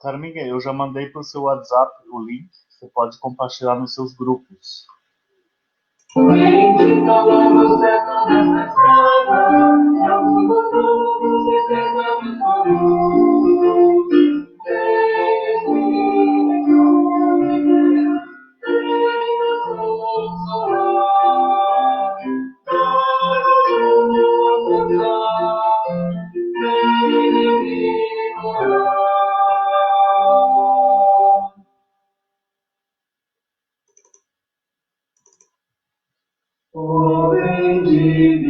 Carminha, eu já mandei para o seu WhatsApp o link. Você pode compartilhar nos seus grupos. Oh, bendito.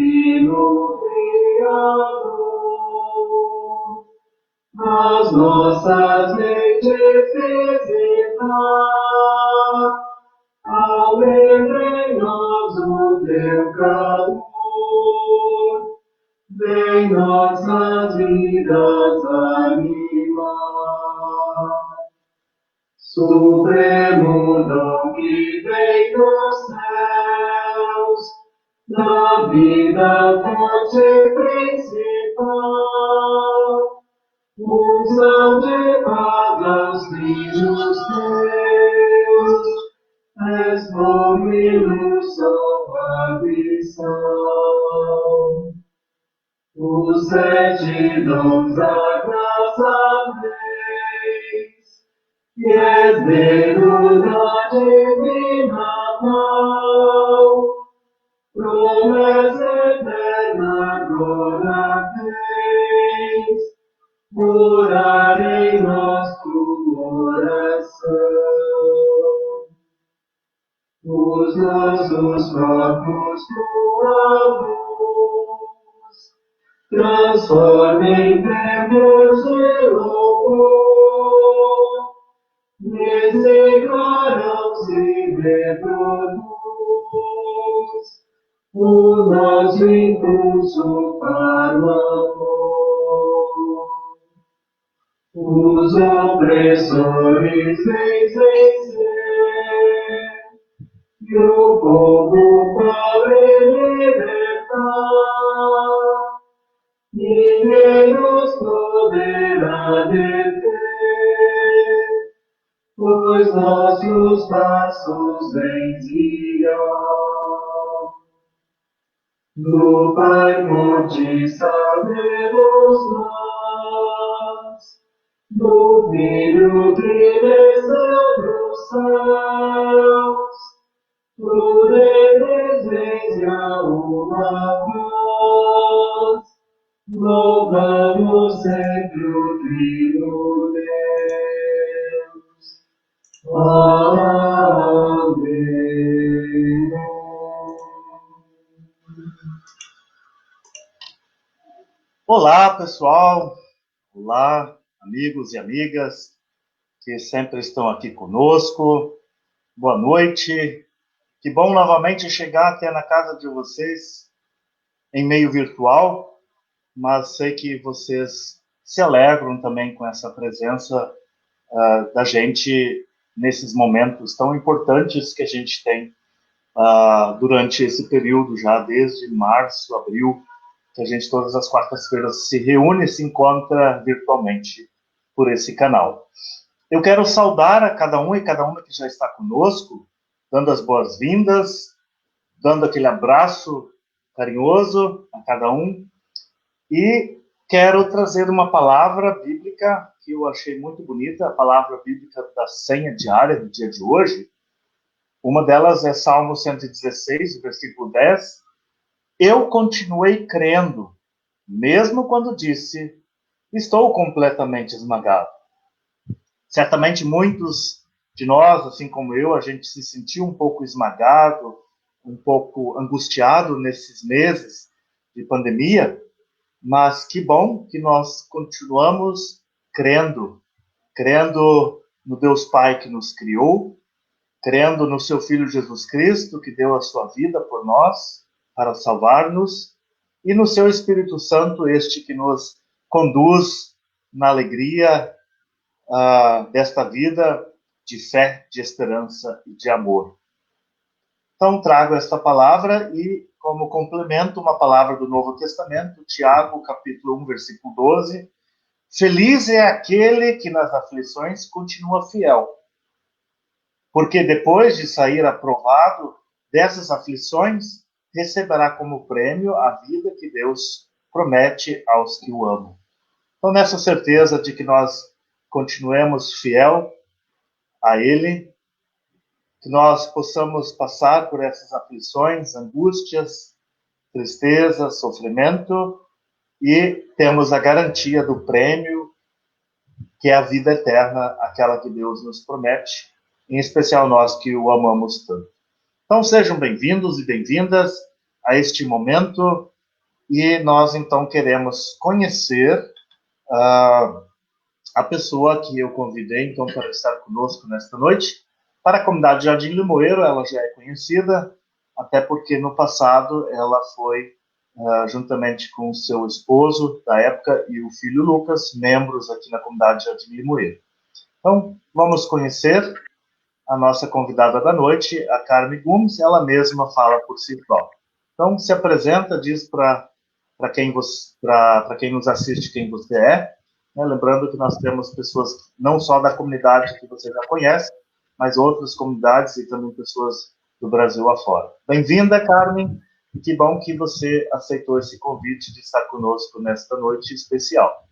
as nossas mentes visitar, alegre em nós o teu calor, vem nossas vidas animar. Supremo dom que vem dos céus, da vida fonte principal, unção de paz aos filhos teus, és nome luz, salvação. Os 7 dons da graça vez, e és dedo da divina mão, promessa eterna agora tens, morar em nosso coração. Os nossos corpos tua luz transforma em templos de louvor, desencarnam-se reproduz o nosso impulso para o amor. Os opressores vêm vencer, e o povo pobre libertar. Ninguém nos poderá deter, pois nossos passos desviar. Do Pai Monte sabemos nós, do Filho que desceu dos céus, por eles desde uma voz, louvamos sempre o Filho Deus. Amém. Olá, pessoal. Olá, amigos e amigas que sempre estão aqui conosco. Boa noite. Que bom novamente chegar até na casa de vocês em meio virtual, mas sei que vocês se alegram também com essa presença da gente nesses momentos tão importantes que a gente tem durante esse período já, desde março, abril, que a gente todas as quartas-feiras se reúne e se encontra virtualmente por esse canal. Eu quero saudar a cada um e cada uma que já está conosco, dando as boas-vindas, dando aquele abraço carinhoso a cada um, e quero trazer uma palavra bíblica que eu achei muito bonita, a palavra bíblica da senha diária do dia de hoje. Uma delas é Salmo 116, versículo 10. Eu continuei crendo, mesmo quando disse, estou completamente esmagado. Certamente muitos de nós, assim como eu, a gente se sentiu um pouco esmagado, um pouco angustiado nesses meses de pandemia, mas que bom que nós continuamos crendo no Deus Pai que nos criou, crendo no seu Filho Jesus Cristo, que deu a sua vida por nós, para salvar-nos, e no seu Espírito Santo, este que nos conduz na alegria desta vida de fé, de esperança e de amor. Então, trago esta palavra e, como complemento, uma palavra do Novo Testamento, Tiago, capítulo 1, versículo 12. Feliz é aquele que nas aflições continua fiel, porque depois de sair aprovado dessas aflições, receberá como prêmio a vida que Deus promete aos que o amam. Então, nessa certeza de que nós continuemos fiel a Ele, que nós possamos passar por essas aflições, angústias, tristeza, sofrimento, e temos a garantia do prêmio, que é a vida eterna, aquela que Deus nos promete, em especial nós que o amamos tanto. Então sejam bem-vindos e bem-vindas a este momento, e nós então queremos conhecer a pessoa que eu convidei, então, para estar conosco nesta noite. Para a comunidade Jardim Limoeiro, ela já é conhecida, até porque no passado ela foi, juntamente com seu esposo da época e o filho Lucas, membros aqui na comunidade Jardim Limoeiro. Então, vamos conhecer a nossa convidada da noite, a Carmen Gomes, ela mesma fala por si própria. Então, se apresenta, diz para quem, quem nos assiste quem você é, né? Lembrando que nós temos pessoas não só da comunidade que você já conhece, mas outras comunidades e também pessoas do Brasil afora. Bem-vinda, Carmen, e que bom que você aceitou esse convite de estar conosco nesta noite especial.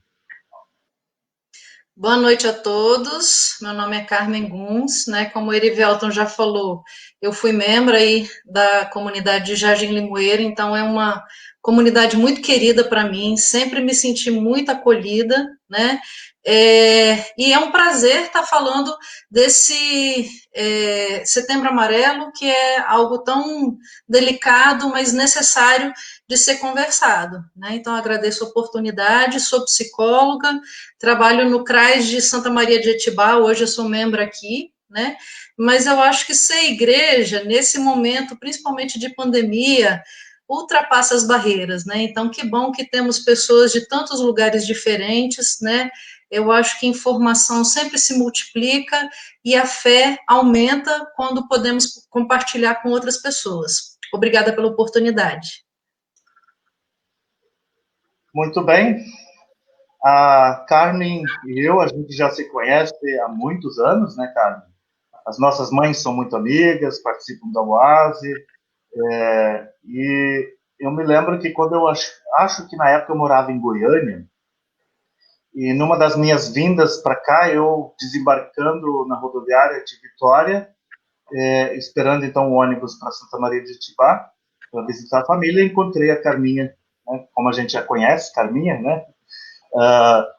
Boa noite a todos, meu nome é Carmen Guns, né, como o Erivelton já falou, eu fui membro aí da comunidade de Jardim Limoeiro, então é uma comunidade muito querida para mim, sempre me senti muito acolhida, né, e é um prazer estar falando desse Setembro Amarelo, que é algo tão delicado, mas necessário de ser conversado, né, então agradeço a oportunidade, sou psicóloga, trabalho no CRAS de Santa Maria de Etibá, hoje eu sou membro aqui, né? Mas eu acho que ser igreja, nesse momento, principalmente de pandemia, ultrapassa as barreiras, né? Então, que bom que temos pessoas de tantos lugares diferentes, né? Eu acho que a informação sempre se multiplica e a fé aumenta quando podemos compartilhar com outras pessoas. Obrigada pela oportunidade. Muito bem. A Carmen e eu, a gente já se conhece há muitos anos, né, Carmen? As nossas mães são muito amigas, participam da UASE, e eu me lembro que quando eu acho que na época eu morava em Goiânia, e numa das minhas vindas para cá, eu desembarcando na rodoviária de Vitória, esperando então o ônibus para Santa Maria de Itibá, para visitar a família, encontrei a Carminha, né, como a gente já conhece, Carminha, né?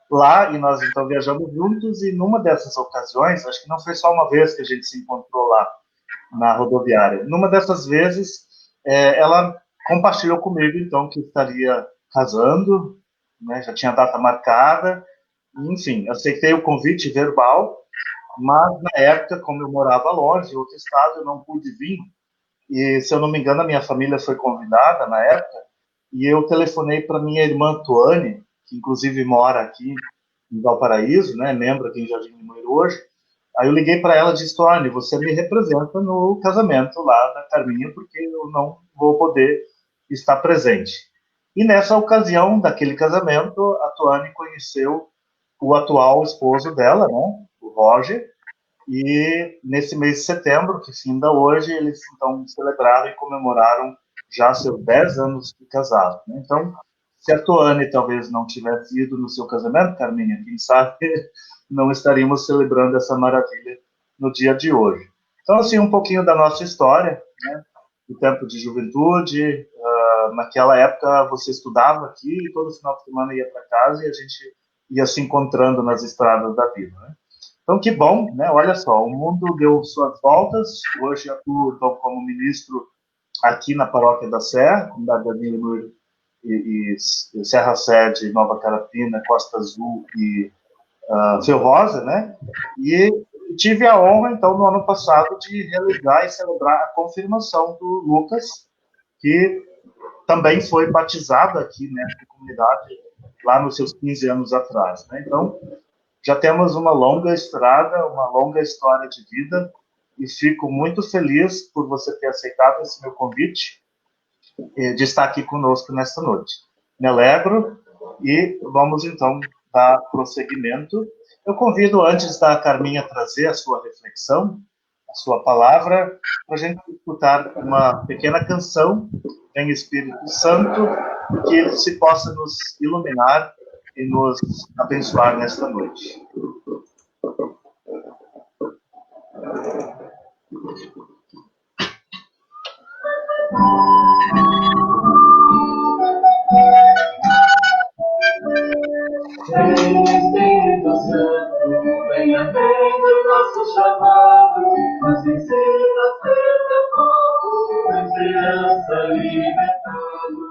Lá, e nós então viajamos juntos, e numa dessas ocasiões, acho que não foi só uma vez que a gente se encontrou lá na rodoviária, numa dessas vezes, ela compartilhou comigo, então, que estaria casando, né, já tinha data marcada, enfim, aceitei o convite verbal, mas na época, como eu morava longe, em outro estado, eu não pude vir, e se eu não me engano, a minha família foi convidada na época, e eu telefonei para minha irmã Tuane, que inclusive mora aqui em Valparaíso, né, membro aqui em Jardim Limoeiro hoje. Aí eu liguei para ela e disse: Tuane, você me representa no casamento lá da Carminha, porque eu não vou poder estar presente. E nessa ocasião daquele casamento, a Tuane conheceu o atual esposo dela, né, o Roger, e nesse mês de setembro, que finda hoje, eles então celebraram e comemoraram já seus 10 anos de casado, né? Então, se a Toane talvez não tivesse ido no seu casamento, Carminha, quem sabe não estaríamos celebrando essa maravilha no dia de hoje. Então, assim, um pouquinho da nossa história, né? Do tempo de juventude, naquela época você estudava aqui e todo final de semana ia para casa e a gente ia se encontrando nas estradas da vida, né? Então, que bom, né? Olha só, o mundo deu suas voltas. Hoje atuo então, como ministro aqui na Paróquia da Serra, comunidade da Limoeiro e Serra Sede, Nova Carapina, Costa Azul e Ferrosa, né? E tive a honra, então, no ano passado, de realizar e celebrar a confirmação do Lucas, que também foi batizado aqui nessa comunidade lá nos seus 15 anos atrás, né? Então, já temos uma longa estrada, uma longa história de vida, e fico muito feliz por você ter aceitado esse meu convite de estar aqui conosco nesta noite. Me alegro e vamos então dar prosseguimento. Eu convido, antes da Carminha trazer a sua reflexão, a sua palavra, para a gente escutar uma pequena canção em Espírito Santo, que ele se possa nos iluminar e nos abençoar nesta noite. Vem Espírito Santo, venha atender o nosso chamado, nos ensina a ser teu povo, com esperança libertado.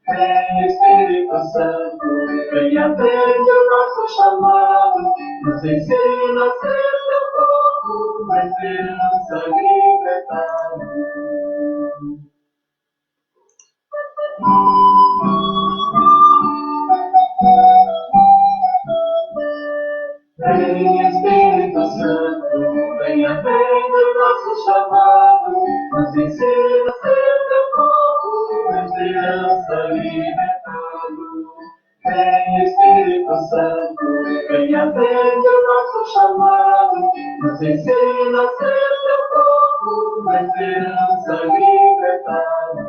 Vem Espírito Santo, venha atender o nosso nosso chamado, nos ensina a ser teu povo, uma esperança libertada. Vem Espírito Santo, venha vendo nosso chamado, nos ensina a ser teu povo, uma esperança libertado. Vem Espírito Santo, venha vendo nosso chamado, nos ensina a ser teu povo, uma esperança libertado.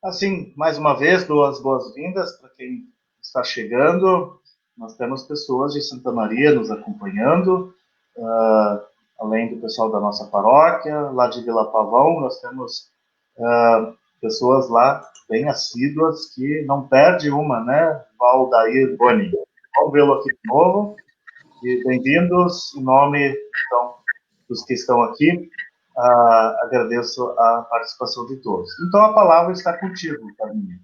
Assim, mais uma vez, dou as boas-vindas para quem está chegando. Nós temos pessoas de Santa Maria nos acompanhando, além do pessoal da nossa paróquia, lá de Vila Pavão, nós temos pessoas lá bem assíduas que não perde uma, né? Valdair Boni. Vamos vê-lo aqui de novo. E bem-vindos em nome, então, dos que estão aqui. Agradeço a participação de todos. Então, a palavra está contigo, Carminha.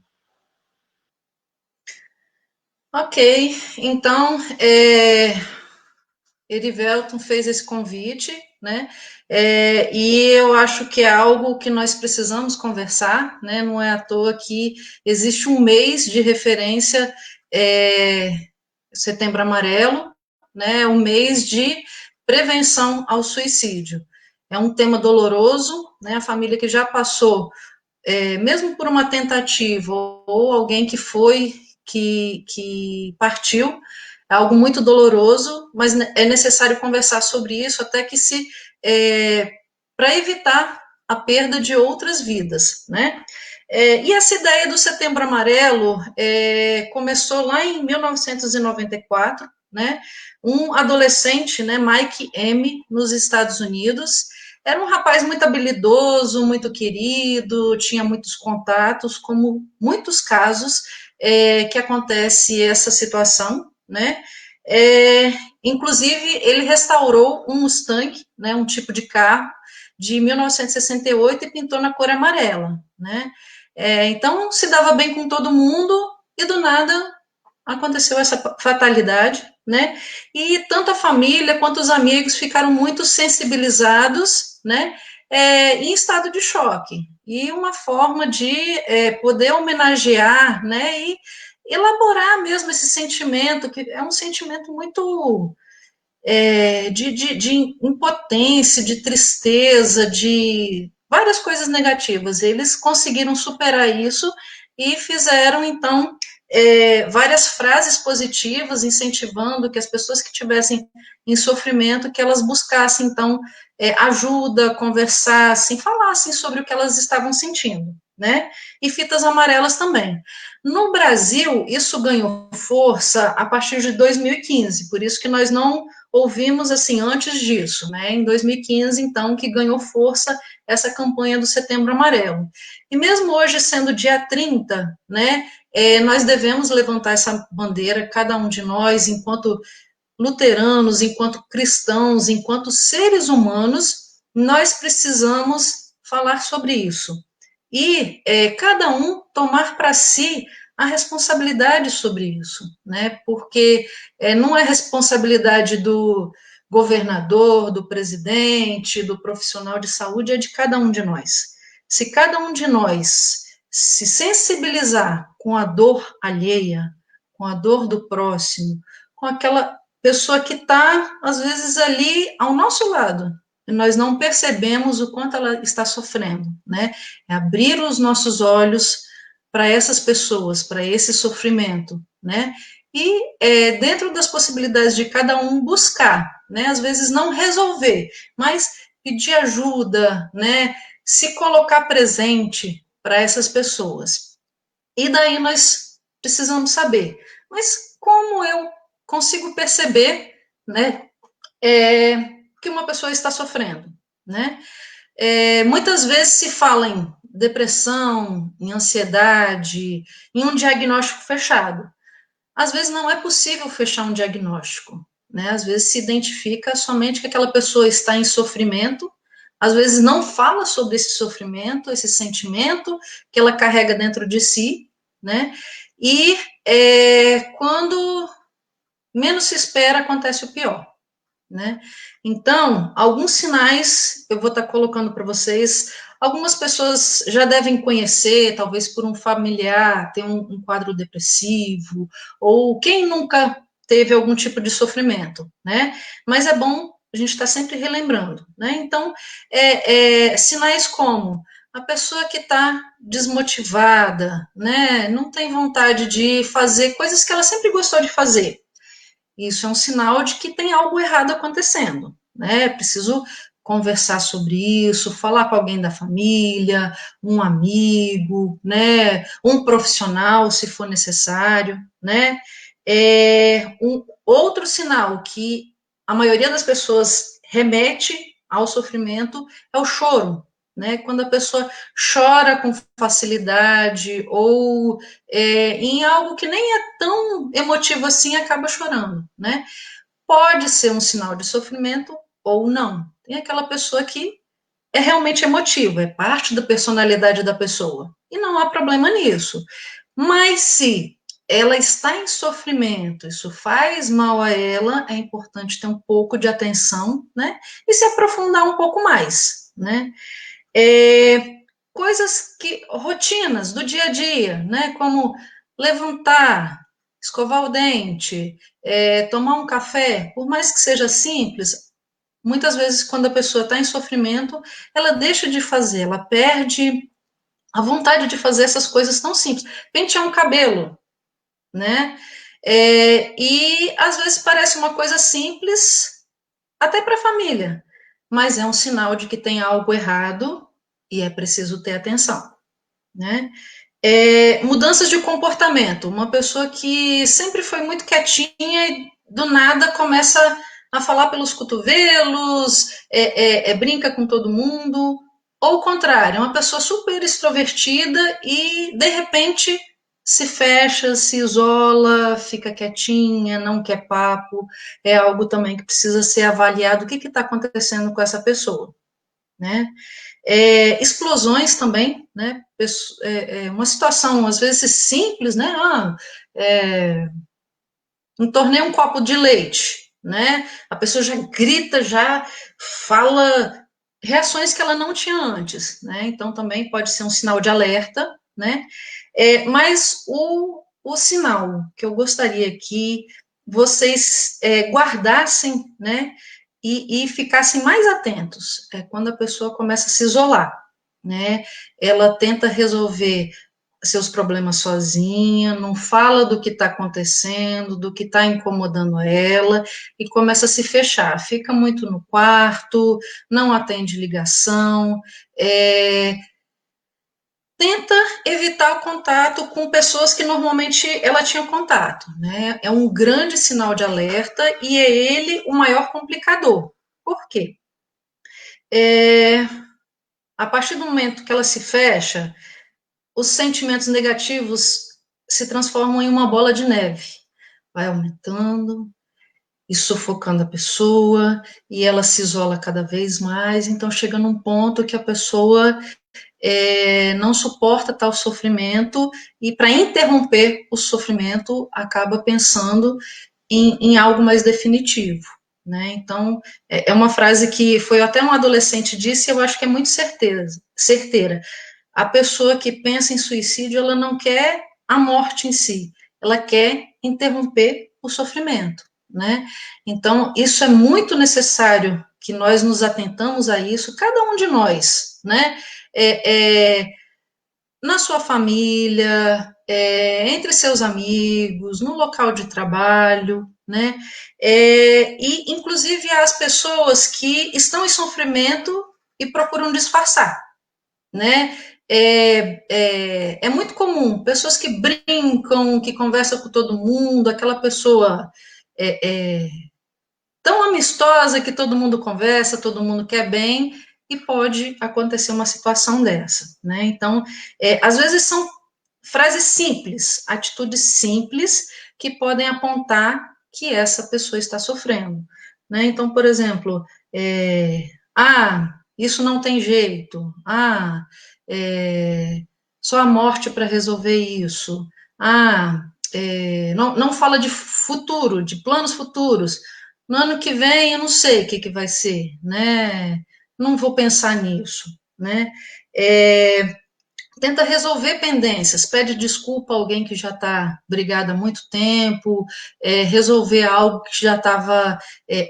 Ok, então, Erivelton fez esse convite, né, e eu acho que é algo que nós precisamos conversar, né, não é à toa que existe um mês de referência, Setembro Amarelo, né, um mês de prevenção ao suicídio. É um tema doloroso, né, a família que já passou, mesmo por uma tentativa, ou alguém que foi, que partiu, é algo muito doloroso, mas é necessário conversar sobre isso até que para evitar a perda de outras vidas, né? E essa ideia do Setembro Amarelo começou lá em 1994, né? Um adolescente, né, Mike M., nos Estados Unidos, era um rapaz muito habilidoso, muito querido, tinha muitos contatos, como muitos casos que acontece essa situação, né? Inclusive, ele restaurou um Mustang, né, um tipo de carro, de 1968 e pintou na cor amarela, né? Então, se dava bem com todo mundo e, do nada, aconteceu essa fatalidade, né? E tanto a família quanto os amigos ficaram muito sensibilizados, né? Em estado de choque. E uma forma de poder homenagear, né? E elaborar mesmo esse sentimento, que é um sentimento muito de impotência, de tristeza, de várias coisas negativas. Eles conseguiram superar isso e fizeram, então, várias frases positivas, incentivando que as pessoas que estivessem em sofrimento, que elas buscassem, então, ajuda, conversassem, falassem sobre o que elas estavam sentindo, né? E fitas amarelas também. No Brasil, isso ganhou força a partir de 2015, por isso que nós não ouvimos assim antes disso, né? Em 2015, então, que ganhou força essa campanha do Setembro Amarelo. E mesmo hoje, sendo dia 30, né, nós devemos levantar essa bandeira, cada um de nós, enquanto luteranos, enquanto cristãos, enquanto seres humanos, nós precisamos falar sobre isso. E cada um tomar para si a responsabilidade sobre isso, né? Porque não é responsabilidade do governador, do presidente, do profissional de saúde, é de cada um de nós. Se cada um de nós se sensibilizar com a dor alheia, com a dor do próximo, com aquela pessoa que está, às vezes, ali ao nosso lado, e nós não percebemos o quanto ela está sofrendo, né? É abrir os nossos olhos para essas pessoas, para esse sofrimento, né? E dentro das possibilidades de cada um buscar, né? Às vezes não resolver, mas pedir ajuda, né? Se colocar presente para essas pessoas. E daí nós precisamos saber, mas como eu consigo perceber, né? Que uma pessoa está sofrendo, né? Muitas vezes se fala em depressão, em ansiedade, em um diagnóstico fechado. Às vezes não é possível fechar um diagnóstico, né? Às vezes se identifica somente que aquela pessoa está em sofrimento, às vezes não fala sobre esse sofrimento, esse sentimento que ela carrega dentro de si, né? E quando menos se espera, acontece o pior, né? Então, alguns sinais eu vou estar colocando para vocês. Algumas pessoas já devem conhecer, talvez por um familiar, ter um quadro depressivo, ou quem nunca teve algum tipo de sofrimento, né? Mas é bom a gente estar sempre relembrando, né? Então, sinais como a pessoa que está desmotivada, né? Não tem vontade de fazer coisas que ela sempre gostou de fazer. Isso é um sinal de que tem algo errado acontecendo, né? Preciso conversar sobre isso, falar com alguém da família, um amigo, né? Um profissional, se for necessário, né? Um outro sinal que a maioria das pessoas remete ao sofrimento é o choro, né? Quando a pessoa chora com facilidade ou em algo que nem é tão emotivo assim, acaba chorando, né? Pode ser um sinal de sofrimento ou não. Tem aquela pessoa que é realmente emotiva, é parte da personalidade da pessoa, e não há problema nisso. Mas se ela está em sofrimento, isso faz mal a ela, é importante ter um pouco de atenção, né? E se aprofundar um pouco mais, né? Coisas que, rotinas do dia a dia, né? Como levantar, escovar o dente, tomar um café, por mais que seja simples, muitas vezes quando a pessoa está em sofrimento, ela deixa de fazer, ela perde a vontade de fazer essas coisas tão simples. Pentear um cabelo, né? E às vezes parece uma coisa simples, até para a família, mas é um sinal de que tem algo errado e é preciso ter atenção, né? Mudanças de comportamento. Uma pessoa que sempre foi muito quietinha e do nada começa a falar pelos cotovelos, brinca com todo mundo. Ou o contrário, uma pessoa super extrovertida e de repente se fecha, se isola, fica quietinha, não quer papo. É algo também que precisa ser avaliado. O que está acontecendo com essa pessoa, né? Explosões também, né? Uma situação às vezes simples, né? Entornei um copo de leite, né? A pessoa já grita, já fala reações que ela não tinha antes, né? Então também pode ser um sinal de alerta, né? Mas o sinal que eu gostaria que vocês guardassem, né? E ficassem mais atentos quando a pessoa começa a se isolar, né? Ela tenta resolver seus problemas sozinha, não fala do que está acontecendo, do que está incomodando ela, e começa a se fechar, fica muito no quarto, não atende ligação, tenta evitar o contato com pessoas que normalmente ela tinha contato, né? É um grande sinal de alerta e é ele o maior complicador. Por quê? A partir do momento que ela se fecha, os sentimentos negativos se transformam em uma bola de neve. Vai aumentando e sufocando a pessoa, e ela se isola cada vez mais, então chega num ponto que a pessoa não suporta tal sofrimento, e para interromper o sofrimento, acaba pensando em algo mais definitivo. Né? Então, é uma frase que foi até um adolescente disse, e eu acho que é muito certeira. A pessoa que pensa em suicídio, ela não quer a morte em si, ela quer interromper o sofrimento, né? Então, isso é muito necessário que nós nos atentamos a isso, cada um de nós, né? Na sua família, entre seus amigos, no local de trabalho, né? E, inclusive, as pessoas que estão em sofrimento e procuram disfarçar, né? É muito comum, pessoas que brincam, que conversam com todo mundo, aquela pessoa tão amistosa que todo mundo conversa, todo mundo quer bem, e pode acontecer uma situação dessa, né? Então, às vezes são frases simples, atitudes simples que podem apontar que essa pessoa está sofrendo, né? Então, por exemplo, isso não tem jeito, só a morte para resolver isso. Não fala de futuro, de planos futuros. No ano que vem eu não sei o que vai ser, né? Não vou pensar nisso, né? Tenta resolver pendências, pede desculpa a alguém que já está brigado há muito tempo, resolver algo que já estava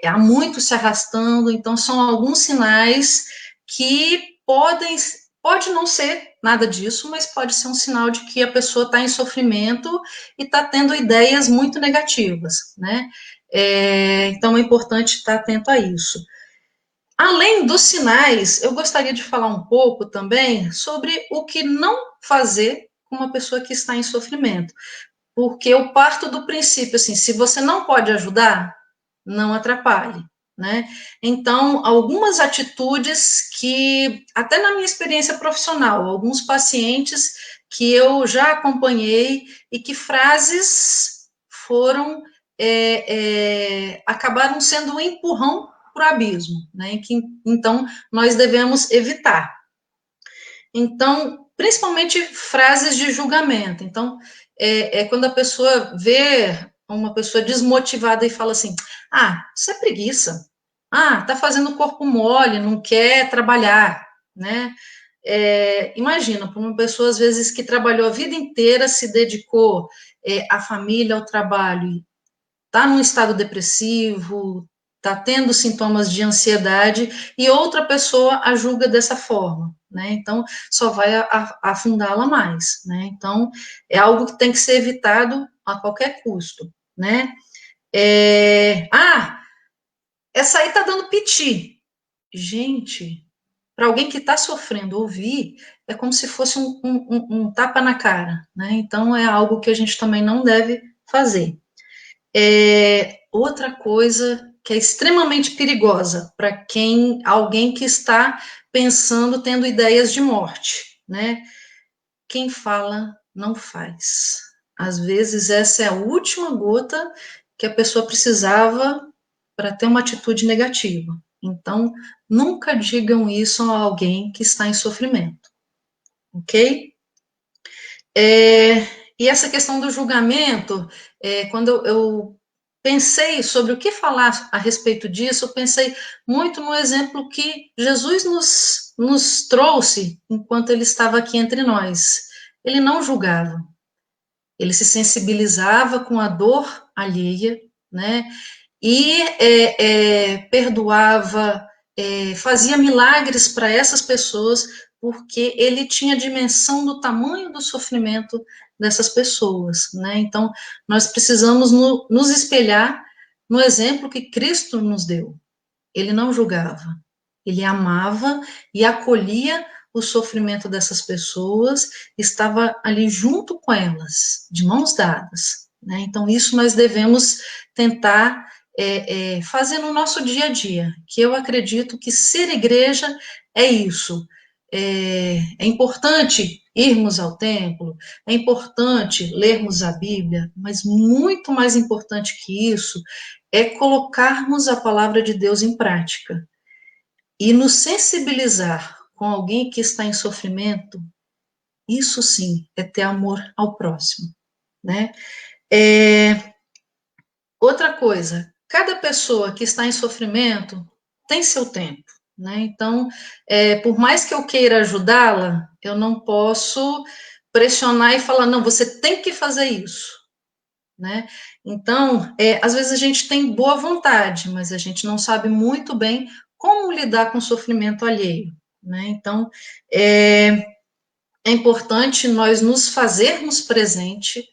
há muito se arrastando. Então, são alguns sinais que pode não ser nada disso, mas pode ser um sinal de que a pessoa está em sofrimento e está tendo ideias muito negativas, né? Então, é importante estar atento a isso. Além dos sinais, eu gostaria de falar um pouco também sobre o que não fazer com uma pessoa que está em sofrimento. Porque eu parto do princípio, assim, se você não pode ajudar, não atrapalhe, né? Então, algumas atitudes que, até na minha experiência profissional, alguns pacientes que eu já acompanhei e que frases foram, acabaram sendo um empurrão para o abismo, né? Que, então, nós devemos evitar. Então, principalmente frases de julgamento. Então, quando a pessoa vê uma pessoa desmotivada e fala assim: isso é preguiça. Tá fazendo o corpo mole, não quer trabalhar, né? Imagina, para uma pessoa, às vezes, que trabalhou a vida inteira, se dedicou à família, ao trabalho, está num estado depressivo, está tendo sintomas de ansiedade, e outra pessoa a julga dessa forma, né? Então, só vai afundá-la mais, né? Então, é algo que tem que ser evitado a qualquer custo, né? Essa aí tá dando piti. Gente, para alguém que está sofrendo ouvir, é como se fosse um tapa na cara, né? Então, é algo que a gente também não deve fazer. Outra coisa que é extremamente perigosa para alguém que está pensando, tendo ideias de morte, né? Quem fala não faz. Às vezes essa é a última gota que a pessoa precisava para ter uma atitude negativa. Então, nunca digam isso a alguém que está em sofrimento, ok? E essa questão do julgamento, quando eu pensei sobre o que falar a respeito disso, eu pensei muito no exemplo que Jesus nos trouxe enquanto ele estava aqui entre nós. Ele não julgava, ele se sensibilizava com a dor alheia, né? E perdoava, fazia milagres para essas pessoas, porque ele tinha dimensão do tamanho do sofrimento dessas pessoas, né? Então, nós precisamos nos espelhar no exemplo que Cristo nos deu. Ele não julgava, ele amava e acolhia o sofrimento dessas pessoas, estava ali junto com elas, de mãos dadas, né? Então, isso nós devemos tentar fazer no nosso dia a dia, que eu acredito que ser igreja é isso. É importante irmos ao templo, é importante lermos a Bíblia, mas muito mais importante que isso é colocarmos a palavra de Deus em prática e nos sensibilizar com alguém que está em sofrimento. Isso sim é ter amor ao próximo, né? Outra coisa, cada pessoa que está em sofrimento tem seu tempo, né? Então, por mais que eu queira ajudá-la, eu não posso pressionar e falar, não, você tem que fazer isso, né? Então, às vezes a gente tem boa vontade, mas a gente não sabe muito bem como lidar com o sofrimento alheio, né? Então, é importante nós nos fazermos presente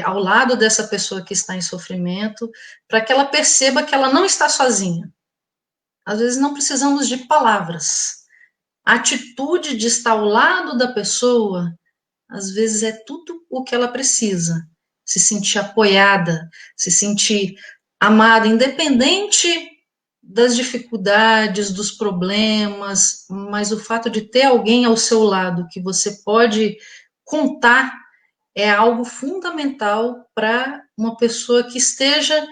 ao lado dessa pessoa que está em sofrimento, para que ela perceba que ela não está sozinha. Às vezes não precisamos de palavras. A atitude de estar ao lado da pessoa, às vezes é tudo o que ela precisa. Se sentir apoiada, se sentir amada, independente das dificuldades, dos problemas, mas o fato de ter alguém ao seu lado que você pode contar é algo fundamental para uma pessoa que esteja,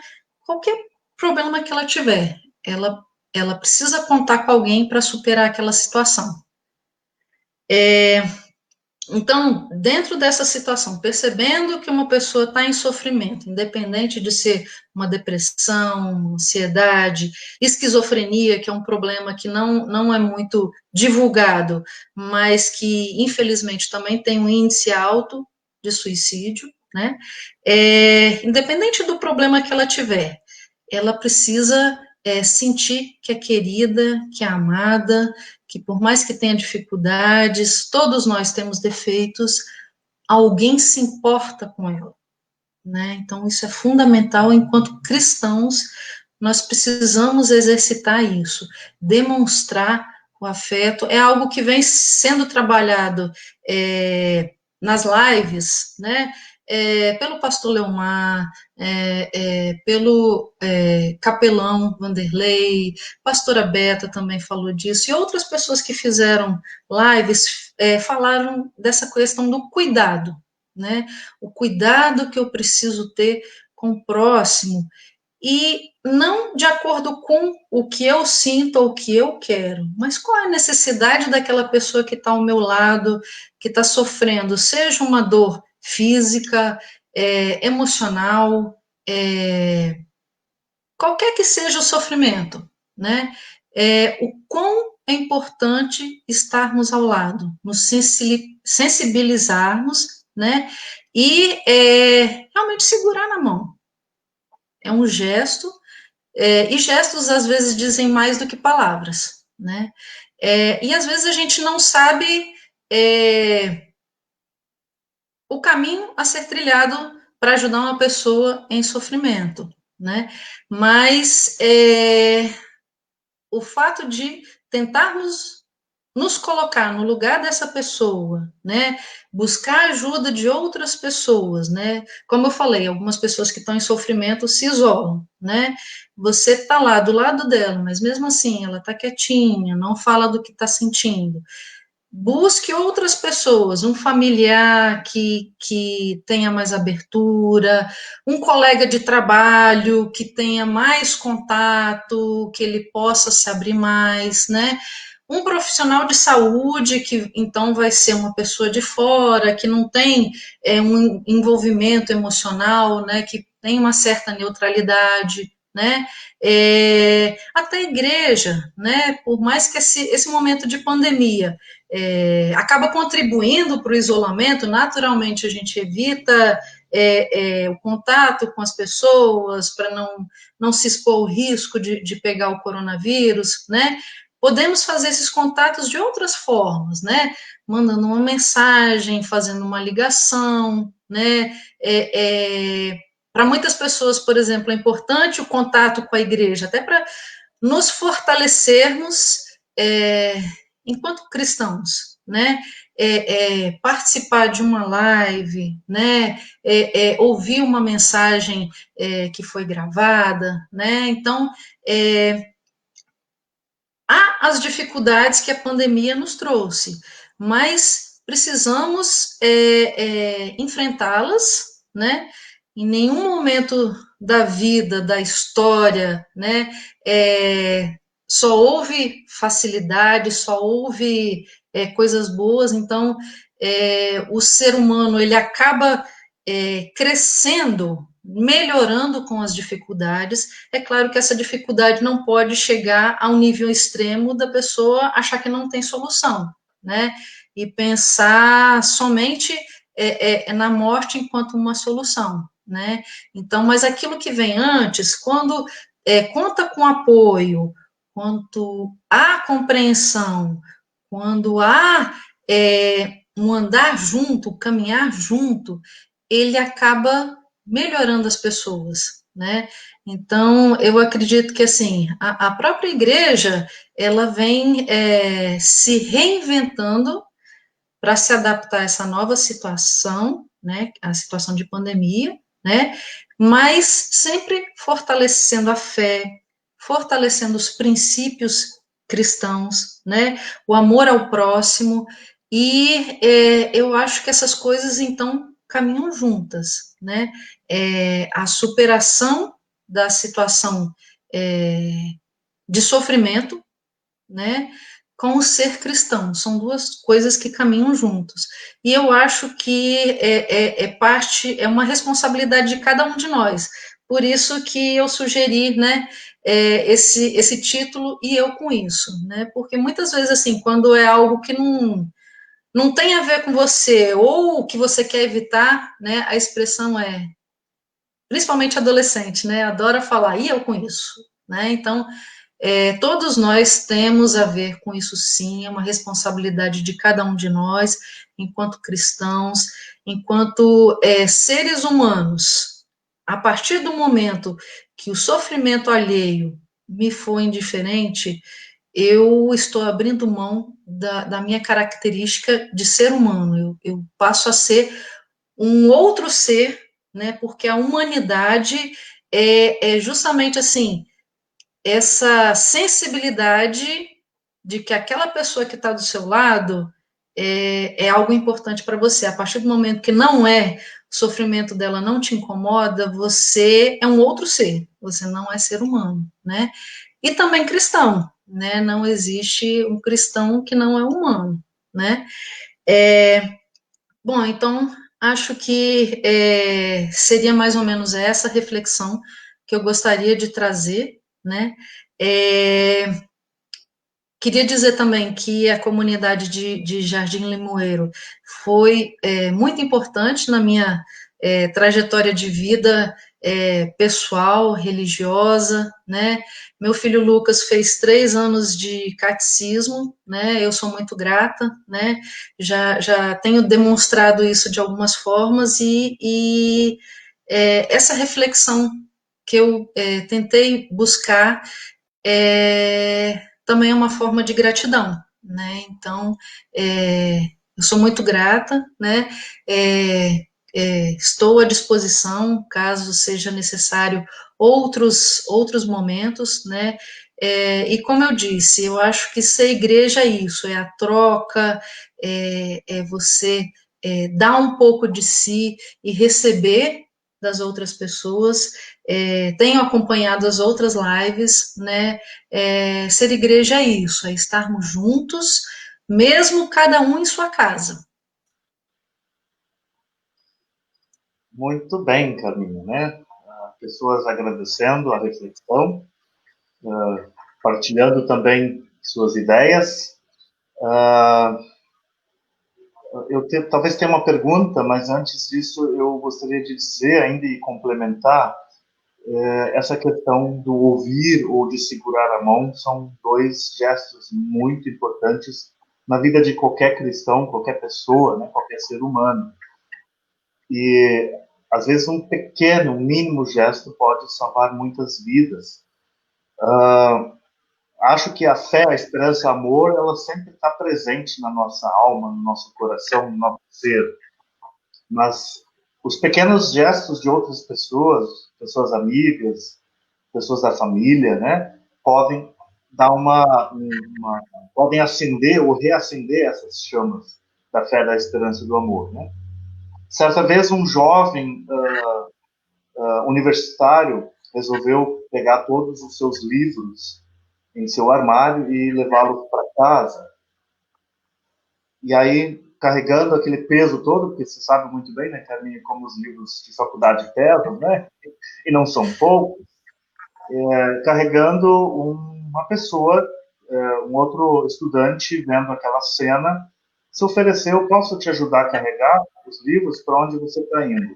qualquer problema que ela tiver, ela precisa contar com alguém para superar aquela situação. Então, dentro dessa situação, percebendo que uma pessoa está em sofrimento, independente de ser uma depressão, ansiedade, esquizofrenia, que é um problema que não é muito divulgado, mas que, infelizmente, também tem um índice alto de suicídio, né? Independente do problema que ela tiver, ela precisa sentir que é querida, que é amada, que por mais que tenha dificuldades, todos nós temos defeitos, alguém se importa com ela, né? Então isso é fundamental enquanto cristãos, nós precisamos exercitar isso, demonstrar o afeto, é algo que vem sendo trabalhado nas lives, né? Pelo pastor Leomar, pelo capelão Vanderlei, pastora Beta também falou disso, e outras pessoas que fizeram lives falaram dessa questão do cuidado, né? O cuidado que eu preciso ter com o próximo, e não de acordo com o que eu sinto ou o que eu quero, mas qual é a necessidade daquela pessoa que está ao meu lado, que está sofrendo, seja uma dor física, emocional, qualquer que seja o sofrimento, né? O quão é importante estarmos ao lado, nos sensibilizarmos, né? E realmente segurar na mão. É um gesto, e gestos às vezes dizem mais do que palavras, né? E às vezes a gente não sabe o caminho a ser trilhado para ajudar uma pessoa em sofrimento, né? Mas o fato de tentarmos nos colocar no lugar dessa pessoa, né? Buscar ajuda de outras pessoas, né? Como eu falei, algumas pessoas que estão em sofrimento se isolam, né? Você está lá do lado dela, mas mesmo assim ela está quietinha, não fala do que está sentindo. Busque outras pessoas, um familiar que tenha mais abertura, um colega de trabalho que tenha mais contato, que ele possa se abrir mais, né? Um profissional de saúde que então vai ser uma pessoa de fora, que não tem um envolvimento emocional, né? Que tem uma certa neutralidade, né? Até a igreja, né? Por mais que esse momento de pandemia acaba contribuindo para o isolamento, naturalmente a gente evita o contato com as pessoas para não se expor ao risco de pegar o coronavírus, né? Podemos fazer esses contatos de outras formas, né? Mandando uma mensagem, fazendo uma ligação, né? Para muitas pessoas, por exemplo, é importante o contato com a igreja, até para nos fortalecermos enquanto cristãos, né? Participar de uma live, né? Ouvir uma mensagem que foi gravada, né? Então, há as dificuldades que a pandemia nos trouxe, mas precisamos enfrentá-las, né? Em nenhum momento da vida, da história, né? Só houve facilidade, só houve coisas boas, então o ser humano ele acaba crescendo, melhorando com as dificuldades. É claro que essa dificuldade não pode chegar a um nível extremo da pessoa achar que não tem solução, né? E pensar somente na morte enquanto uma solução, né? Então, mas aquilo que vem antes, quando conta com apoio, quando há compreensão, quando há um andar junto, caminhar junto, ele acaba melhorando as pessoas, né? Então, eu acredito que, assim, a própria igreja, ela vem se reinventando para se adaptar a essa nova situação, né, a situação de pandemia, né, mas sempre fortalecendo a fé, fortalecendo os princípios cristãos, né, o amor ao próximo, e eu acho que essas coisas, então, caminham juntas, né, a superação da situação de sofrimento, né, com o ser cristão. São duas coisas que caminham juntos. E eu acho que é uma responsabilidade de cada um de nós. Por isso que eu sugeri, né, esse título e eu com isso, né? Porque muitas vezes, assim, quando é algo que não tem a ver com você ou que você quer evitar, né, a expressão principalmente adolescente, né, adora falar, e eu com isso, né? Então, todos nós temos a ver com isso sim, é uma responsabilidade de cada um de nós, enquanto cristãos, enquanto seres humanos. A partir do momento que o sofrimento alheio me for indiferente, eu estou abrindo mão da minha característica de ser humano, eu passo a ser um outro ser, né, porque a humanidade é justamente assim, essa sensibilidade de que aquela pessoa que está do seu lado é algo importante para você. A partir do momento que não é, o sofrimento dela não te incomoda, você é um outro ser, você não é ser humano, né? E também cristão, né? Não existe um cristão que não é humano, né? Bom, então acho que seria mais ou menos essa reflexão que eu gostaria de trazer, né? É, Queria dizer também que a comunidade de Jardim Limoeiro foi muito importante na minha trajetória de vida pessoal, religiosa, né? Meu filho Lucas fez 3 anos de catecismo, né? Eu sou muito grata, né? Já tenho demonstrado isso de algumas formas e essa reflexão que eu tentei buscar também é uma forma de gratidão, né? Então, eu sou muito grata, né? Estou à disposição, caso seja necessário outros momentos, né? E como eu disse, eu acho que ser igreja é isso, é a troca, você dar um pouco de si e receber das outras pessoas. Tenho acompanhado as outras lives, né? Ser igreja é isso, é estarmos juntos, mesmo cada um em sua casa. Muito bem, Carminha, né? Pessoas agradecendo a reflexão, partilhando também suas ideias. Talvez tenha uma pergunta, mas antes disso eu gostaria de dizer ainda e complementar essa questão do ouvir ou de segurar a mão são dois gestos muito importantes na vida de qualquer cristão, qualquer pessoa, né, qualquer ser humano. E às vezes um pequeno, um mínimo gesto pode salvar muitas vidas. Acho que a fé, a esperança, o amor, ela sempre está presente na nossa alma, no nosso coração, no nosso ser. Mas os pequenos gestos de outras pessoas, pessoas amigas, pessoas da família, né, podem dar podem acender ou reacender essas chamas da fé, da esperança e do amor, né? Certa vez um jovem universitário resolveu pegar todos os seus livros em seu armário e levá-los para casa. E aí, carregando aquele peso todo, porque você sabe muito bem, né, Carminha, como os livros de faculdade pesam, né? E não são poucos, carregando uma pessoa, um outro estudante, vendo aquela cena, se ofereceu: posso te ajudar a carregar os livros? Para onde você está indo?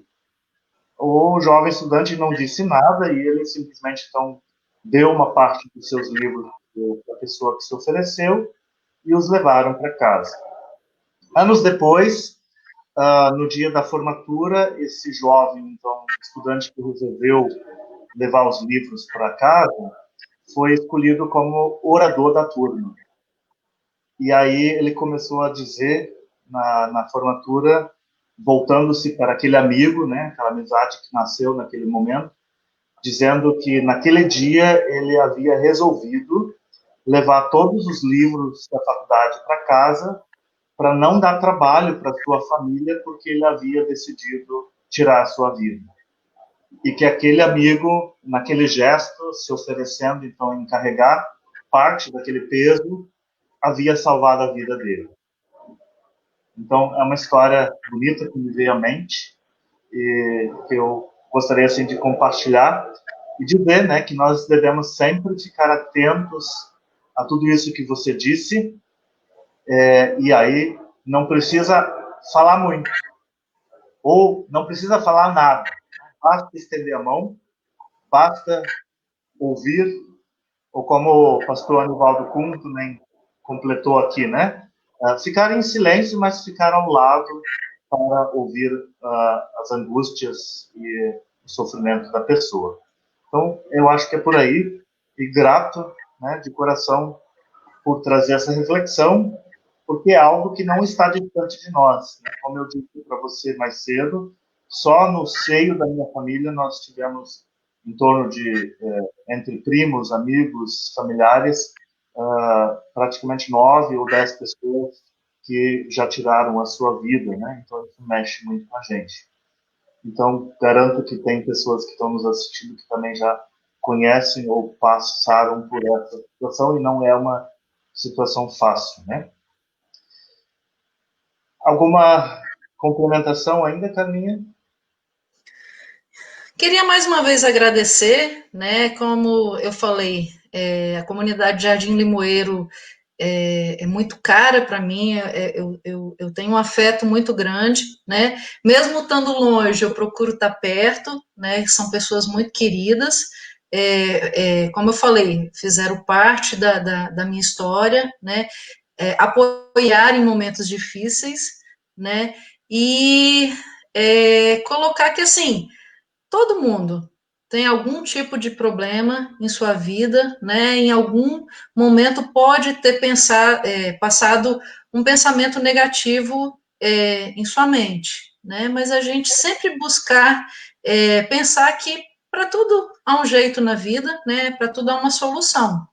O jovem estudante não disse nada e ele simplesmente, então, deu uma parte dos seus livros para a pessoa que se ofereceu e os levaram para casa. Anos depois, no dia da formatura, esse jovem, então, estudante que resolveu levar os livros para casa, foi escolhido como orador da turma. E aí ele começou a dizer, na formatura, voltando-se para aquele amigo, né, aquela amizade que nasceu naquele momento, dizendo que naquele dia ele havia resolvido levar todos os livros da faculdade para casa para não dar trabalho para sua família, porque ele havia decidido tirar a sua vida. E que aquele amigo, naquele gesto, se oferecendo então em carregar parte daquele peso, havia salvado a vida dele. Então, é uma história bonita que me veio à mente e que eu gostaria assim, de compartilhar e dizer, né, que nós devemos sempre ficar atentos a tudo isso que você disse, e aí não precisa falar muito, ou não precisa falar nada, basta estender a mão, basta ouvir, ou como o pastor Anivaldo Kuhn também completou aqui, né, ficar em silêncio, mas ficar ao lado para ouvir as angústias e o sofrimento da pessoa. Então, eu acho que é por aí, e grato, né, de coração por trazer essa reflexão, porque é algo que não está distante de nós. Né? Como eu disse para você mais cedo, só no seio da minha família nós tivemos em torno de, entre primos, amigos, familiares, praticamente 9 ou 10 pessoas que já tiraram a sua vida, né? Então isso mexe muito com a gente. Então, garanto que tem pessoas que estão nos assistindo que também já conhecem ou passaram por essa situação e não é uma situação fácil, né? Alguma complementação ainda, Carminha? Queria mais uma vez agradecer, né? Como eu falei, a comunidade Jardim Limoeiro é muito cara para mim, eu tenho um afeto muito grande, né? Mesmo estando longe, eu procuro estar perto, né? São pessoas muito queridas, como eu falei, fizeram parte da minha história, né? Apoiar em momentos difíceis, né? E colocar que assim todo mundo tem algum tipo de problema em sua vida, né? Em algum momento pode ter passado um pensamento negativo em sua mente, né? Mas a gente sempre buscar pensar que para tudo há um jeito na vida, né? Para tudo há uma solução,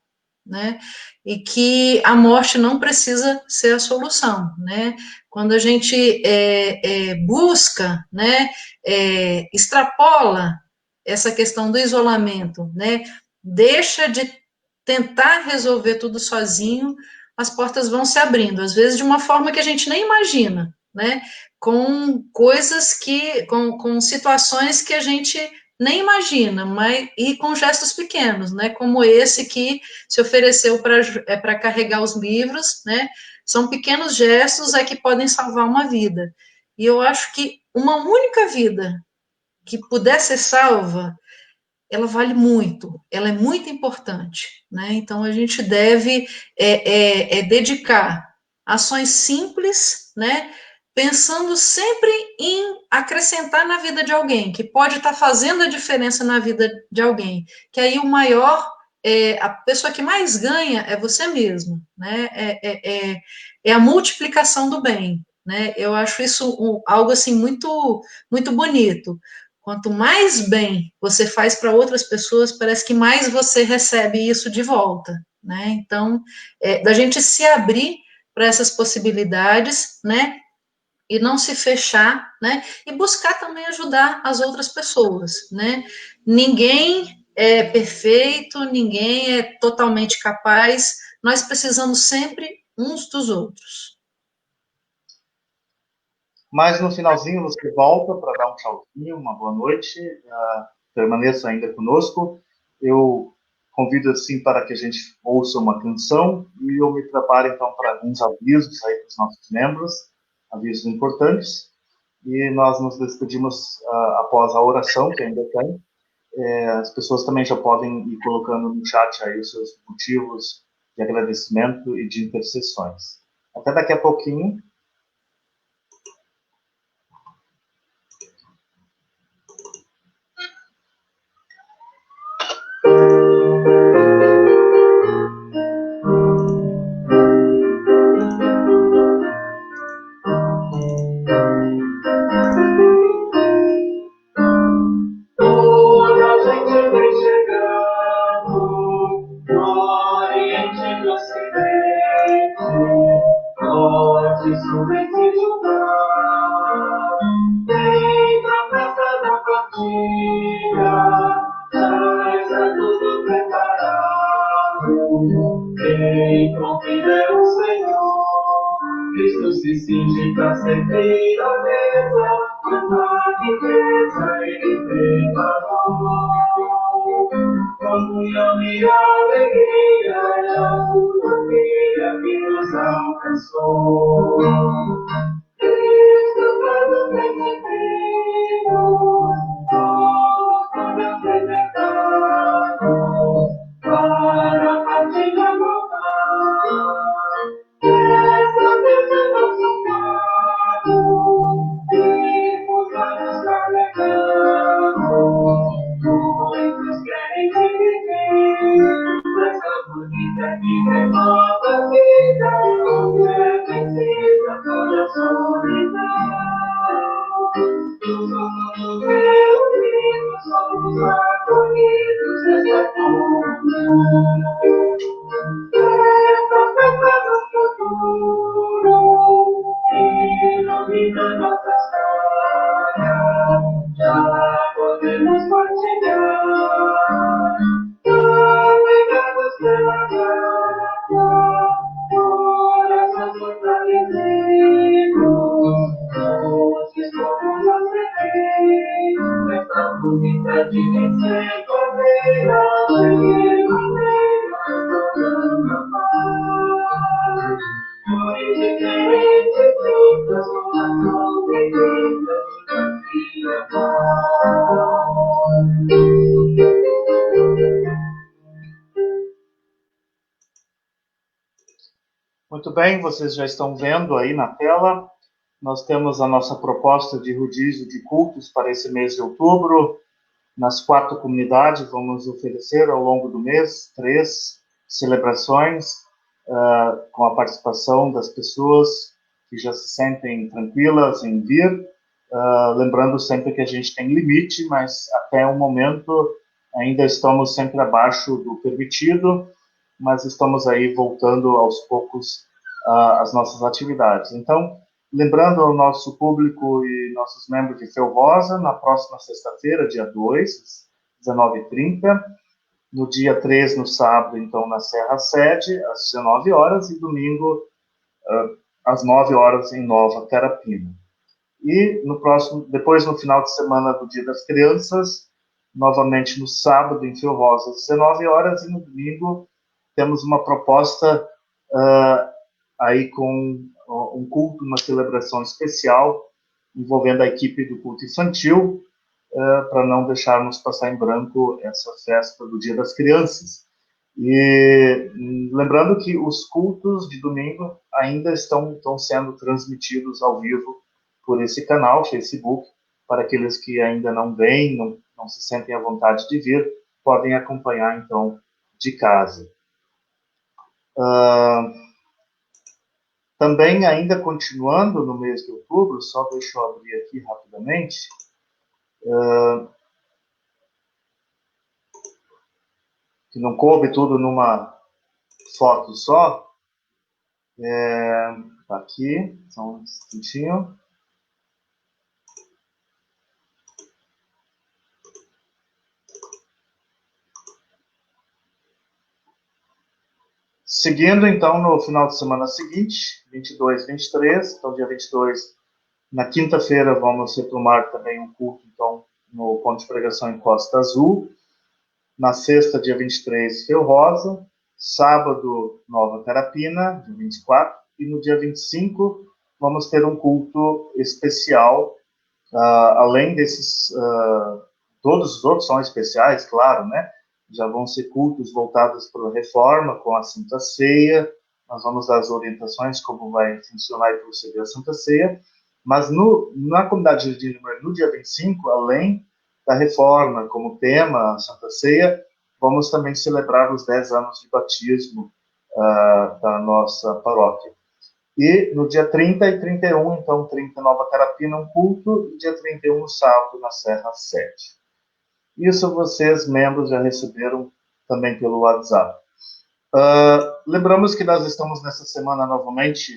né? E que a morte não precisa ser a solução, né? Quando a gente busca, né? Extrapola essa questão do isolamento, né? Deixa de tentar resolver tudo sozinho, as portas vão se abrindo, às vezes de uma forma que a gente nem imagina, né? Com coisas com situações que a gente nem imagina, mas e com gestos pequenos, né? Como esse que se ofereceu para carregar os livros, né? São pequenos gestos que podem salvar uma vida. E eu acho que uma única vida que puder ser salva, ela vale muito, ela é muito importante, né? Então a gente deve dedicar ações simples, né? Pensando sempre em acrescentar na vida de alguém, que pode estar fazendo a diferença na vida de alguém, que aí o maior, a pessoa que mais ganha é você mesmo, né? É a multiplicação do bem, né? Eu acho isso algo assim muito bonito. Quanto mais bem você faz para outras pessoas, parece que mais você recebe isso de volta, né? Então, da gente se abrir para essas possibilidades, né? E não se fechar, né? E buscar também ajudar as outras pessoas, né? Ninguém é perfeito, ninguém é totalmente capaz. Nós precisamos sempre uns dos outros. Mas no finalzinho você volta para dar um tchauzinho, uma boa noite, permaneça ainda conosco. Eu convido assim para que a gente ouça uma canção e eu me preparo então para alguns avisos aí para os nossos membros, avisos importantes. E nós nos despedimos após a oração, que ainda tem. As pessoas também já podem ir colocando no chat aí os seus motivos de agradecimento e de intercessões. Até daqui a pouquinho. No Oriente e no Ocidente, norte, pra servir a mesa, quanta riqueza ele preparou. Comunhão e alegria é a utopia que nos alcançou. Cristo todos recebidos, todos libertados, para a partilha do pão. Essa Deus é nosso Pai, e por anos carregamos, muitos querem te viver, nessa bonita vida renova a vida, onde é vencida toda a solidão. Somos reunidos, somos acolhidos nessa comunhão. Esta festa do futuro ilumina nossa história. Já podemos partilhar, navegados pela graça, corações fortalecidos, todos estamos a seguir nesta bonita de vencer bandeira, seguir bandeira, toda a paz. Por diferentes lutas, coração bendita, de Muito bem, vocês já estão vendo aí na tela. Nós temos a nossa proposta de rodízio de cultos para esse mês de outubro. Nas 4 comunidades, vamos oferecer ao longo do mês 3 celebrações com a participação das pessoas que já se sentem tranquilas em vir. Lembrando sempre que a gente tem limite, mas até o momento ainda estamos sempre abaixo do permitido, mas estamos aí voltando aos poucos às nossas atividades. Então, lembrando ao nosso público e nossos membros de Feu Rosa, na próxima sexta-feira, dia 2, 19h30, no dia 3, no sábado, então, na Serra Sede, às 19 horas, e domingo, às 9 horas, em Nova Carapina. E depois, no final de semana do Dia das Crianças, novamente no sábado, em Feu Rosa, às 19 horas, e no domingo, temos uma proposta aí com um culto, uma celebração especial envolvendo a equipe do culto infantil, para não deixarmos passar em branco essa festa do Dia das Crianças. E lembrando que os cultos de domingo ainda estão sendo transmitidos ao vivo por esse canal, Facebook, para aqueles que ainda não vêm, não se sentem à vontade de vir, podem acompanhar, então, de casa. Também, ainda continuando no mês de outubro, só deixa eu abrir aqui rapidamente, que não coube tudo numa foto só, tá aqui, só um instantinho. Seguindo, então, no final de semana seguinte, 22, 23, então dia 22, na quinta-feira, vamos retomar também um culto, então, no ponto de pregação em Costa Azul. Na sexta, dia 23, Feu Rosa. Sábado, Nova Carapina, dia 24. E no dia 25, vamos ter um culto especial. Além desses, todos os outros são especiais, claro, né? Já vão ser cultos voltados para a reforma, com a Santa Ceia. Nós vamos dar as orientações como vai funcionar e proceder a Santa Ceia. Mas na comunidade de Limoeiro, no dia 25, além da reforma como tema, a Santa Ceia, vamos também celebrar os 10 anos de batismo da nossa paróquia. E no dia 30 e 31, então 30 Nova Carapina, um culto, e dia 31, sábado, na Serra 7. Isso vocês, membros, já receberam também pelo WhatsApp. Lembramos que nós estamos nessa semana novamente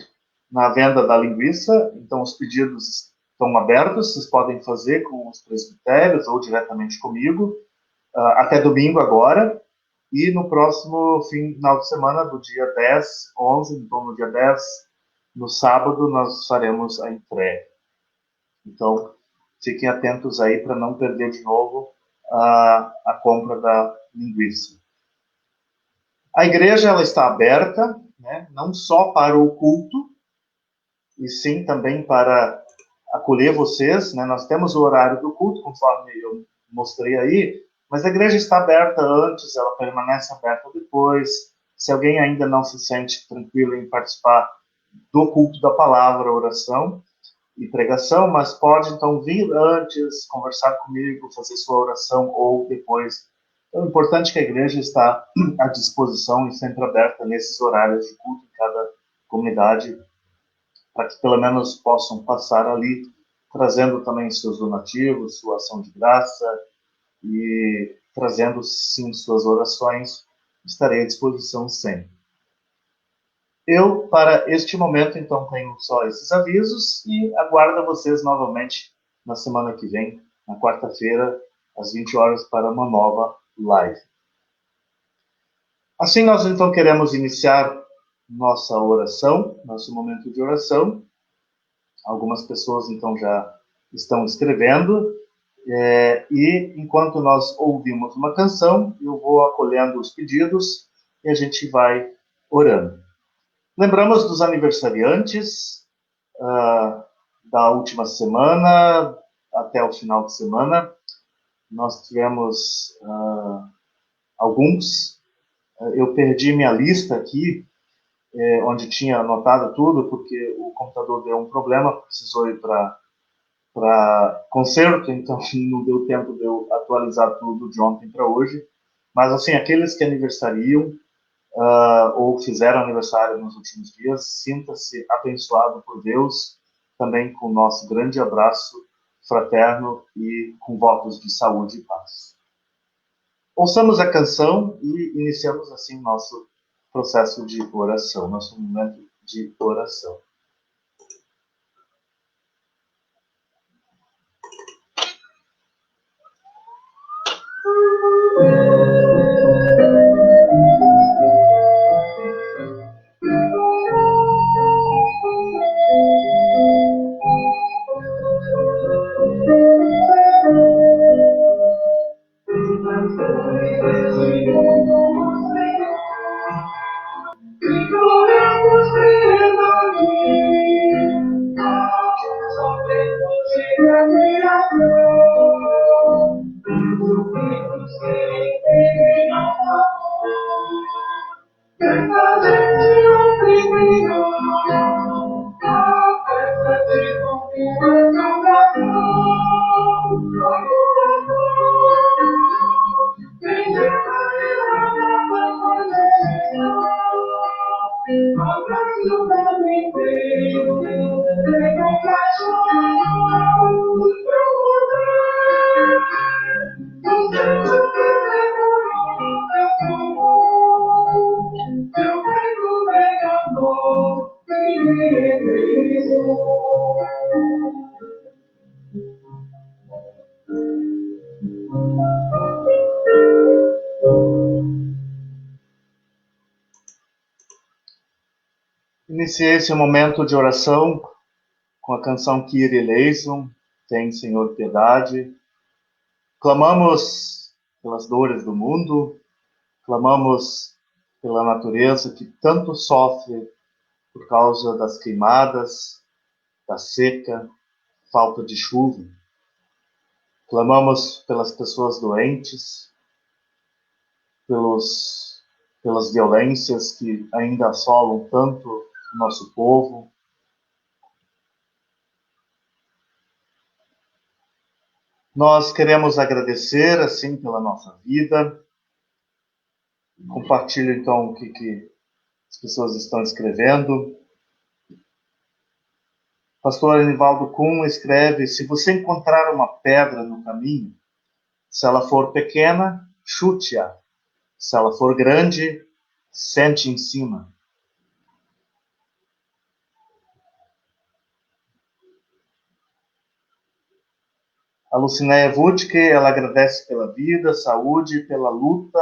na venda da linguiça, então os pedidos estão abertos, vocês podem fazer com os presbitérios ou diretamente comigo, até domingo agora, e no próximo final de semana, do dia 10, 11, então no dia 10, no sábado nós faremos a entrega. Então, fiquem atentos aí para não perder de novo a compra da linguiça. A igreja ela está aberta, né, não só para o culto, e sim também para acolher vocês. Né? Nós temos o horário do culto, conforme eu mostrei aí, mas a igreja está aberta antes, ela permanece aberta depois. Se alguém ainda não se sente tranquilo em participar do culto da palavra, oração e pregação, mas pode então vir antes, conversar comigo, fazer sua oração ou depois. Então, é importante que a igreja está à disposição e sempre aberta nesses horários de culto em cada comunidade, para que pelo menos possam passar ali, trazendo também seus donativos, sua ação de graça e trazendo, sim, suas orações. Estarei à disposição sempre. Eu, para este momento, então, tenho só esses avisos e aguardo vocês novamente na semana que vem, na quarta-feira, às 20 horas, para uma nova live. Assim, nós então queremos iniciar nossa oração, nosso momento de oração. Algumas pessoas, então, já estão escrevendo. E enquanto nós ouvimos uma canção, eu vou acolhendo os pedidos e a gente vai orando. Lembramos dos aniversariantes da última semana até o final de semana. Nós tivemos alguns. Eu perdi minha lista aqui, onde tinha anotado tudo, porque o computador deu um problema, precisou ir para concerto, então não deu tempo de eu atualizar tudo de ontem para hoje. Mas, assim, aqueles que aniversariam ou fizeram aniversário nos últimos dias, sinta-se abençoado por Deus, também com o nosso grande abraço fraterno e com votos de saúde e paz. Ouçamos a canção e iniciamos assim nosso processo de oração, nosso momento de oração. Iniciei esse momento de oração com a canção Kyrie eleison, Tem, Senhor, piedade. Clamamos pelas dores do mundo, clamamos pela natureza que tanto sofre por causa das queimadas, da seca, falta de chuva. Clamamos pelas pessoas doentes, pelas violências que ainda assolam tanto o nosso povo. Nós queremos agradecer, assim, pela nossa vida. Compartilho, então, o que as pessoas estão escrevendo. Pastor Anivaldo Kuhn escreve: se você encontrar uma pedra no caminho, se ela for pequena, chute-a. Se ela for grande, sente em cima. A Lucinéia Wutke, ela agradece pela vida, saúde, pela luta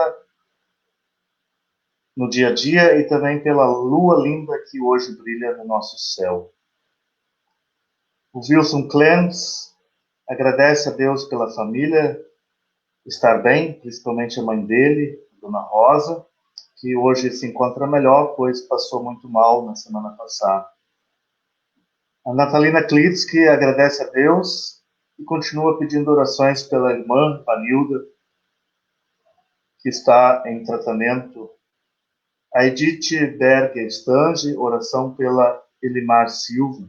no dia a dia e também pela lua linda que hoje brilha no nosso céu. O Wilson Clens agradece a Deus pela família estar bem, principalmente a mãe dele, Dona Rosa, que hoje se encontra melhor, pois passou muito mal na semana passada. A Natalina Klitsky agradece a Deus e continua pedindo orações pela irmã Vanilda, que está em tratamento. A Edith Berger Stange, oração pela Elimar Silva.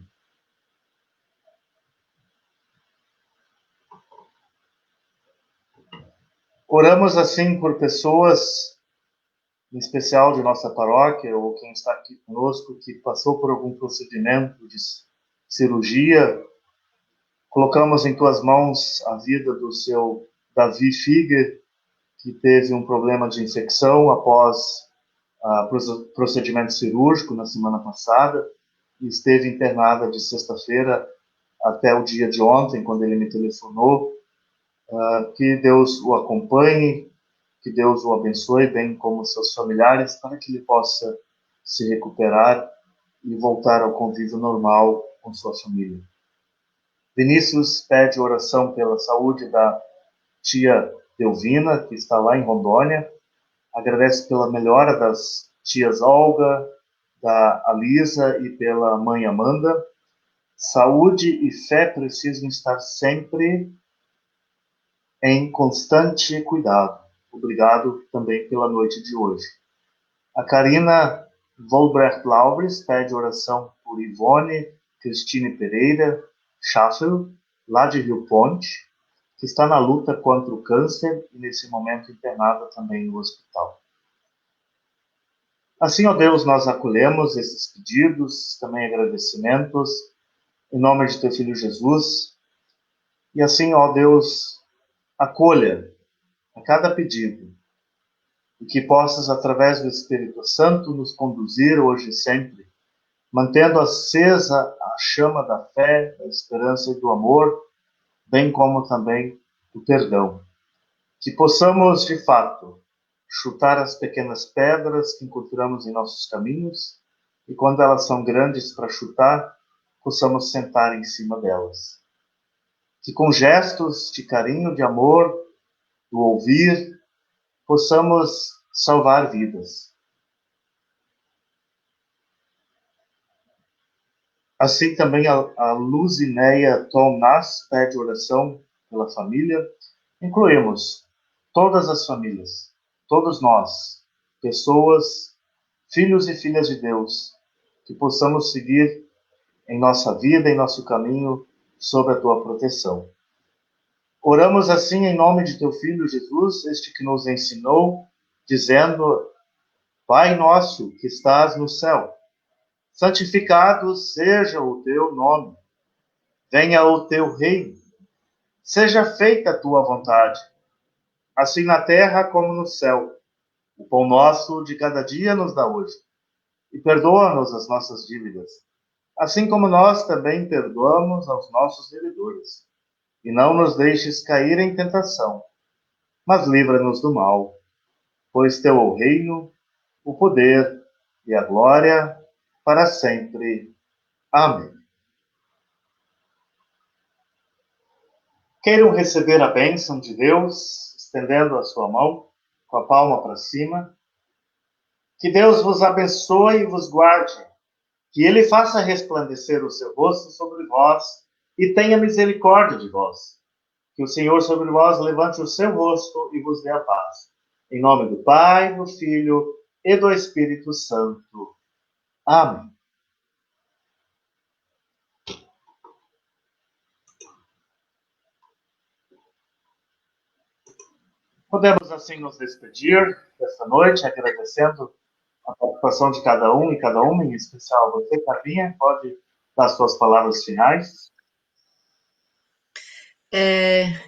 Oramos assim por pessoas, em especial de nossa paróquia, ou quem está aqui conosco, que passou por algum procedimento de cirurgia. Colocamos em tuas mãos a vida do seu Davi Figer, que teve um problema de infecção após procedimento cirúrgico na semana passada e esteve internada de sexta-feira até o dia de ontem, quando ele me telefonou. Que Deus o acompanhe, que Deus o abençoe, bem como seus familiares, para que ele possa se recuperar e voltar ao convívio normal com sua família. Vinícius pede oração pela saúde da tia Delvina, que está lá em Rondônia. Agradece pela melhora das tias Olga, da Alisa e pela mãe Amanda. Saúde e fé precisam estar sempre em constante cuidado. Obrigado também pela noite de hoje. A Karina Volbrecht Laubres pede oração por Ivone Cristine Pereira Schaffel, lá de Rio Ponte, que está na luta contra o câncer e nesse momento internada também no hospital. Assim, ó Deus, nós acolhemos esses pedidos, também agradecimentos, em nome de teu Filho Jesus. E assim, ó Deus, acolha a cada pedido e que possas, através do Espírito Santo, nos conduzir hoje e sempre, mantendo acesa a chama da fé, da esperança e do amor, bem como também do perdão. Que possamos, de fato, chutar as pequenas pedras que encontramos em nossos caminhos e, quando elas são grandes para chutar, possamos sentar em cima delas. Que com gestos de carinho, de amor, do ouvir, possamos salvar vidas. Assim também a Luzineia Tomnas pede oração pela família. Incluímos todas as famílias, todos nós, pessoas, filhos e filhas de Deus, que possamos seguir em nossa vida, em nosso caminho, sob a tua proteção. Oramos assim em nome de teu Filho Jesus, este que nos ensinou, dizendo: Pai nosso que estás no céu, santificado seja o teu nome. Venha o teu reino. Seja feita a tua vontade, assim na terra como no céu. O pão nosso de cada dia nos dá hoje. E perdoa-nos as nossas dívidas, assim como nós também perdoamos aos nossos devedores. E não nos deixes cair em tentação, mas livra-nos do mal. Pois teu é o reino, o poder e a glória para sempre. Amém. Queiram receber a bênção de Deus, estendendo a sua mão, com a palma para cima. Que Deus vos abençoe e vos guarde. Que Ele faça resplandecer o seu rosto sobre vós e tenha misericórdia de vós. Que o Senhor sobre vós levante o seu rosto e vos dê a paz. Em nome do Pai, do Filho e do Espírito Santo. Amém. Podemos assim nos despedir desta noite, agradecendo a participação de cada um e cada uma, em especial você, Carlinha, pode dar suas palavras finais.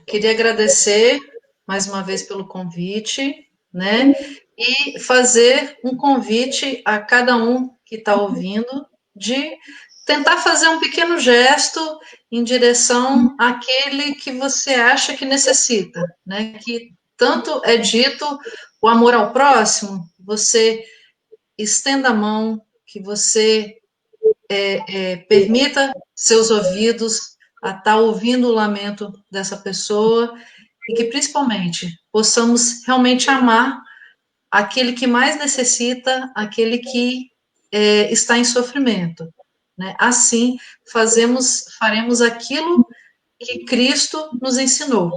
Queria agradecer mais uma vez pelo convite, né? E fazer um convite a cada um que está ouvindo de tentar fazer um pequeno gesto em direção àquele que você acha que necessita, né? Que tanto é dito o amor ao próximo, você estenda a mão, que você permita seus ouvidos a estar ouvindo o lamento dessa pessoa e que, principalmente, possamos realmente amar aquele que mais necessita, aquele que está em sofrimento. Né? Assim, faremos aquilo que Cristo nos ensinou.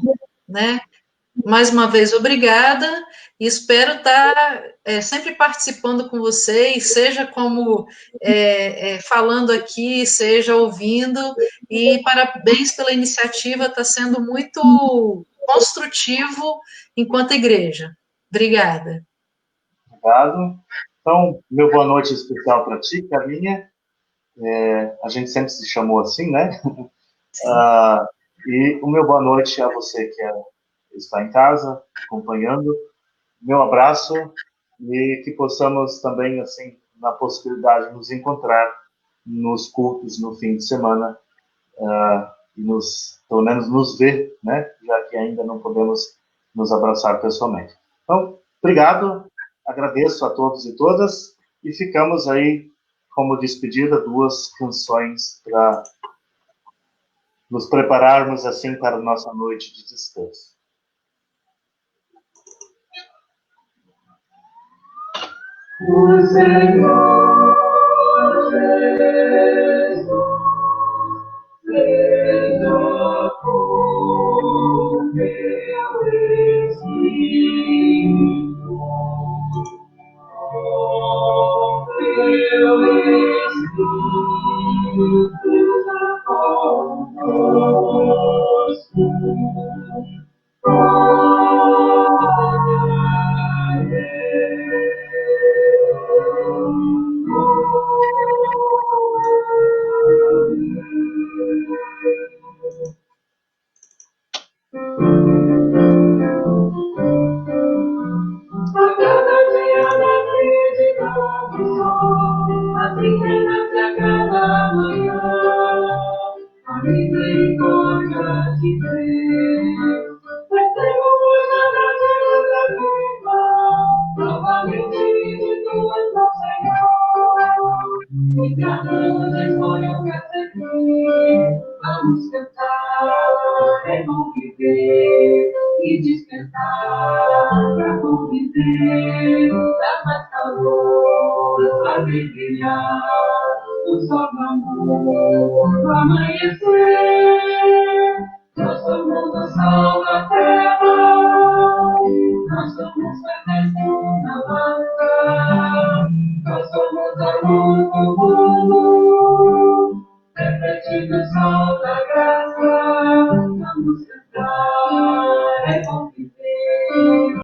Né? Mais uma vez, obrigada, e espero estar sempre participando com vocês, seja como falando aqui, seja ouvindo, e parabéns pela iniciativa, está sendo muito construtivo enquanto igreja. Obrigada. Obrigado. Então, meu boa noite especial para ti, Carlinha. A gente sempre se chamou assim, né? E o meu boa noite a você que está em casa, acompanhando. Meu abraço e que possamos também, assim, na possibilidade de nos encontrar nos cultos no fim de semana e pelo menos nos ver, né? Já que ainda não podemos nos abraçar pessoalmente. Então, obrigado, agradeço a todos e todas e ficamos aí como despedida 2 canções para nos prepararmos assim para a nossa noite de descanso. O Senhor Jesus seja com meu espírito, meu espírito seja convosco. A cada dia nasce de novo sol, assim renasce a cada manhã. A misericórdia de Deus, recebo hoje a graça da tua novamente de tuas mãos, Senhor. E cantamos a história que a seguir, vamos cantar, é bom viver e despertar pra conviver, dá mais calor, fazer brilhar o sol do amor do amanhecer. Nós somos o sol da terra, nós somos